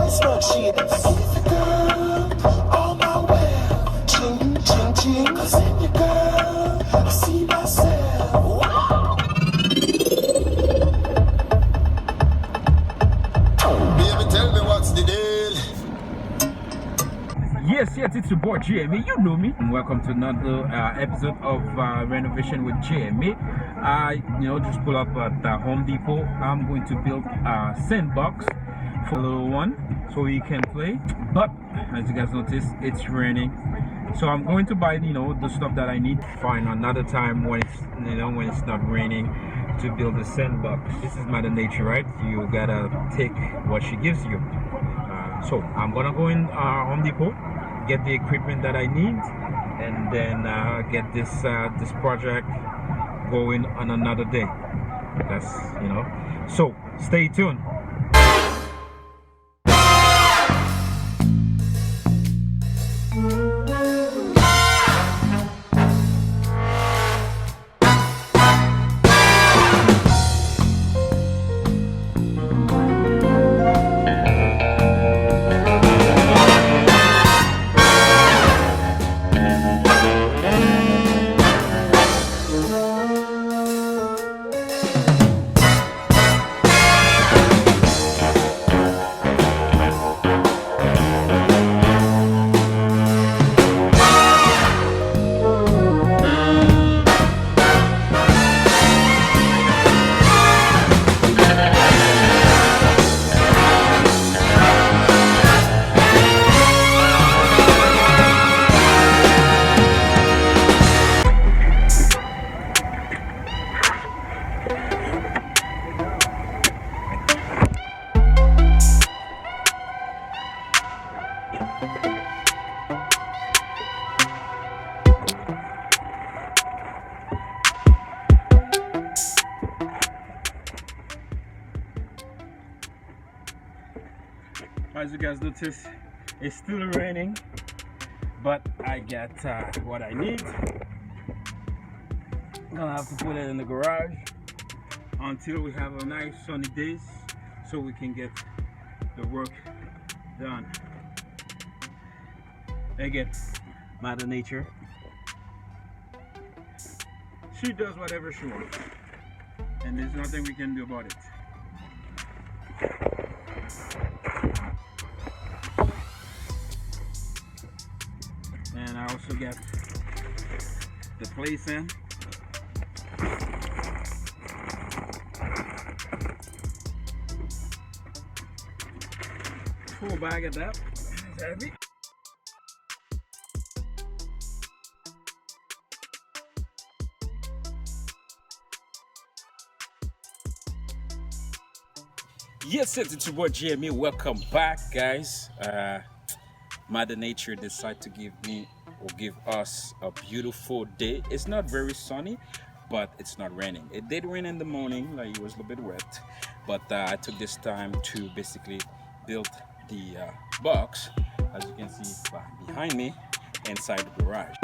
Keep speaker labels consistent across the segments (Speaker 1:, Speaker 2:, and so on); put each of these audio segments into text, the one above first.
Speaker 1: iceberg shit. On my way, ching, ching, ching. 'Cause in your girl, I see myself. Wow. Baby, tell me what's the deal.
Speaker 2: Yes, it's your boy JMA. You know me. Welcome to another episode of Renovation with JMA. Just pull up at Home Depot. I'm going to build a sandbox for a little one so he can play. But as you guys notice, it's raining. So I'm going to buy the stuff that I need. Find another time when it's not raining to build a sandbox. This is Mother Nature, right? You gotta take what she gives you. So I'm gonna go in Home Depot, get the equipment that I need, and then get this project going on another day. That's so stay tuned. As you guys notice, it's still raining, but I got what I need. I'm gonna have to put it in the garage until we have a nice sunny days so we can get the work done. Again, Mother Nature, she does whatever she wants, and there's nothing we can do about it. And I also got the place in. Full bag of that. It's heavy. Yes, it's your boy JMA. Welcome back, guys. Mother Nature decided to give us a beautiful day. It's not very sunny, but it's not raining. It did rain in the morning, like it was a little bit wet, but I took this time to basically build the box, as you can see behind me, inside the garage.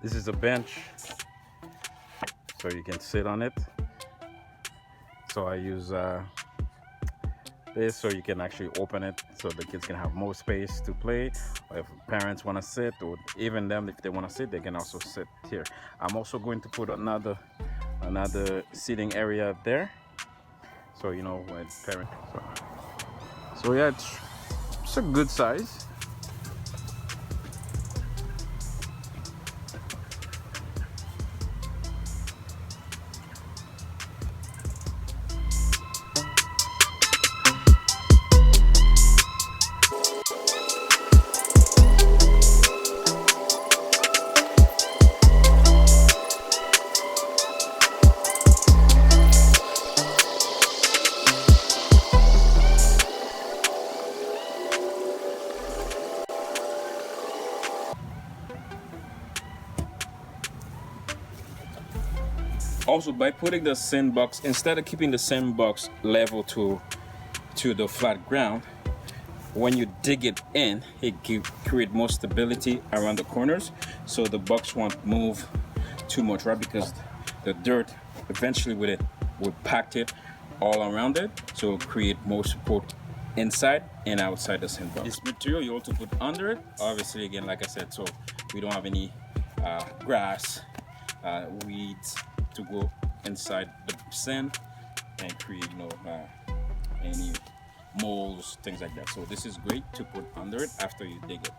Speaker 2: This is a bench, so you can sit on it. So I use this so you can actually open it so the kids can have more space to play, or if parents want to sit, or even them, if they want to sit, they can also sit here. I'm also going to put another seating area there, so when parents. So yeah, it's a good size. Also, by putting the sandbox, instead of keeping the sandbox level to the flat ground, when you dig it in, it create more stability around the corners, so the box won't move too much, right? Because the dirt eventually with it will pack it all around it, so it'll create more support inside and outside the sandbox. This material you also put under it, obviously, again, like I said, so we don't have any grass, weeds to go inside the sand and create, any moles, things like that. So this is great to put under it after you dig it.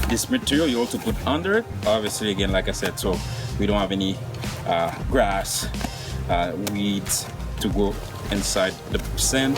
Speaker 2: This material you also put under it, obviously, again, like I said, so we don't have any grass, weeds to go inside the sand.